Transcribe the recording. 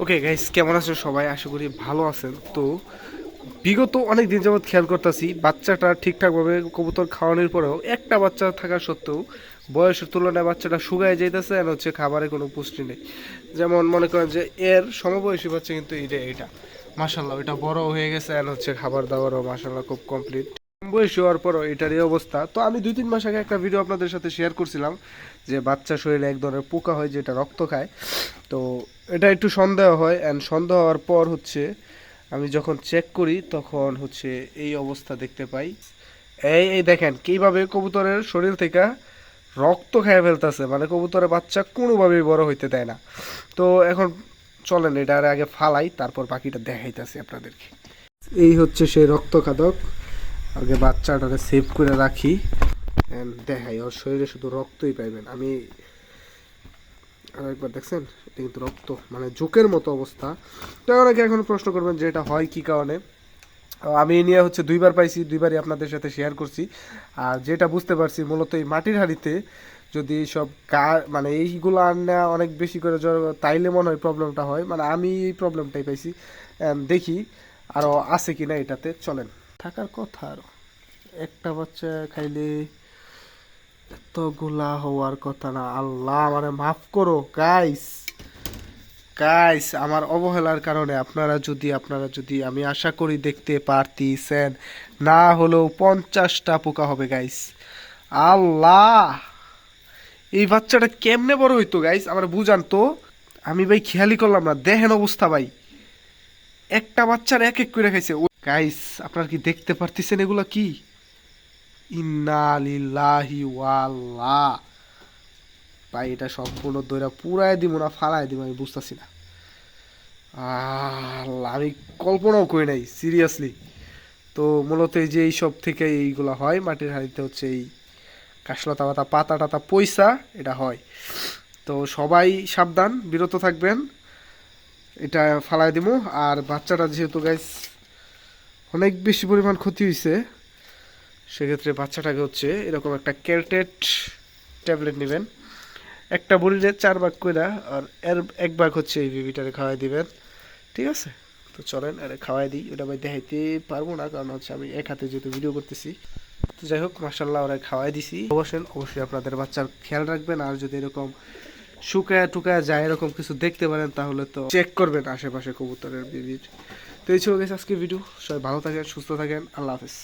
Okay guys, কেমন আছেন সবাই? আশা করি ভালো আছেন। তো বিগত অনেক দিন যাবৎ খেয়াল করতেছি বাচ্চাটা ঠিকঠাকভাবে কবুতর খাওয়ানোর পরেও একটা বাচ্চা থাকা সত্ত্বেও বয়সের তুলনায় বাচ্চাটা শুকায় যাইতেছে আর হচ্ছে খাবারে কোনো পুষ্টি নেই। যেমন মনে করেন যে এর সমবয়সী বাচ্চা কিন্তু এটা মাশাল্লাহ এটা বড় হয়ে গেছে আর হচ্ছে খাবার দাবারও মাশাল্লাহ খুব কমপ্লিট। বয়সী হওয়ার পরও এটারই অবস্থা। তো আমি 2-3 মাস আগে একটা ভিডিও আপনাদের সাথে শেয়ার করছিলাম যে বাচ্চা শরীরে এক ধরনের পোকা হয় যেটা রক্ত খায়। তো এটা একটু সন্দেহ হয়, অ্যান্ড সন্দেহ হওয়ার পর হচ্ছে আমি যখন চেক করি তখন হচ্ছে এই অবস্থা দেখতে পাই। এই এই দেখেন কিভাবে কবুতরের শরীর থেকে রক্ত খেয়ে ফেলতেছে, মানে কবুতরের বাচ্চা কোনোভাবেই বড় হইতে দেয় না। তো এখন চলেন এটা আগে ফালাই, তারপর বাকিটা দেখাইতেছি আপনাদেরকে। এই হচ্ছে সেই রক্ত খাদক। আগে বাচ্চাটাকে সেভ করে রাখি, দেখাই ওর শরীরে শুধু রক্তই পাইবেন। আমি আর একবার দেখছেন এটা কিন্তু রক্ত, মানে জোকের মতো অবস্থা। তো অনেকে এখন প্রশ্ন করবেন যে এটা হয় কি কারণে। আমি নিয়ে হচ্ছে 2বার পাইছি, 2বারই আপনাদের সাথে শেয়ার করছি। আর যেটা বুঝতে পারছি মূলত এই মাটির হাঁড়িতে যদি সব মানে এইগুলো আনা অনেক বেশি করে তাইলে মনে হয় প্রবলেমটা হয়, মানে আমি এই প্রবলেমটাই পাইছি। দেখি আরও আছে কি না এটাতে। চলেন, থাকার কথা আরও একটা বাচ্চা খাইলে এতগুলা হওয়ার কথা না। আল্লাহ মানে মাফ করো গাইস। গাইস আমার অবহেলার কারণে আপনারা যদি আমি আশা করি দেখতে পারতেছেন, না হলেও 50টা পোকা হবে গাইস। আল্লাহ, এই বাচ্চাটা কেমনে বড় হইতো গাইস আমার বুঝান তো। আমি ভাই খেয়ালই করলাম না, দেখেন অবস্থা ভাই, একটা বাচ্চার এক এক করে খাইছে গাইস। আপনারা কি দেখতে পারতেছেন এগুলা কি? ইন্না লিল্লাহি ওয়াল্লাহ। ভাই এটা সম্পূর্ণ দইরা পুরাই দিব না ফালাই দিব আমি বুঝতেছি না। আল্লাহ, আমি কল্পনাও করি নাই সিরিয়াসলি। তো মূলত এই যে এইসব থেকে এইগুলো হয় মাটির হাঁড়িতে, হচ্ছে এই কাশলতা পাতা পাতা টাতা পয়সা এটা হয়। তো সবাই সাবধান, বিরত থাকবেন, এটা ফালাই দিব। আর বাচ্চাটা যেহেতু গাইস অনেক বেশি পরিমাণ ক্ষতি হয়েছে, সেক্ষেত্রে বাচ্চাটাকে হচ্ছে এরকম একটা ক্যালটেট ট্যাবলেট নেবেন, একটা বড়িরে 4 ভাগ করে, আর এর 1 ভাগ হচ্ছে এই বেবিটারে খাওয়াই দিবেন, ঠিক আছে? তো চলেন আরে খাওয়াই দিই। ওটা ভাই দেখাইতে পারবো না, কারণ হচ্ছে আমি এক হাতে যেহেতু ভিডিও করতেছি। তো যাই হোক, মার্শাল্লাহ ওরা খাওয়াই দিছি। অবশ্যই আপনাদের বাচ্চার খেয়াল রাখবেন, আর যদি এরকম শুকায় টুকায় যায় এরকম কিছু দেখতে পারেন তাহলে তো চেক করবেন আশেপাশে কবুতরের বেবির। তো এই ছিল গেছে আজকে ভিডিও। সবাই ভালো থাকেন, সুস্থ থাকেন, আল্লাহ হাফেজ।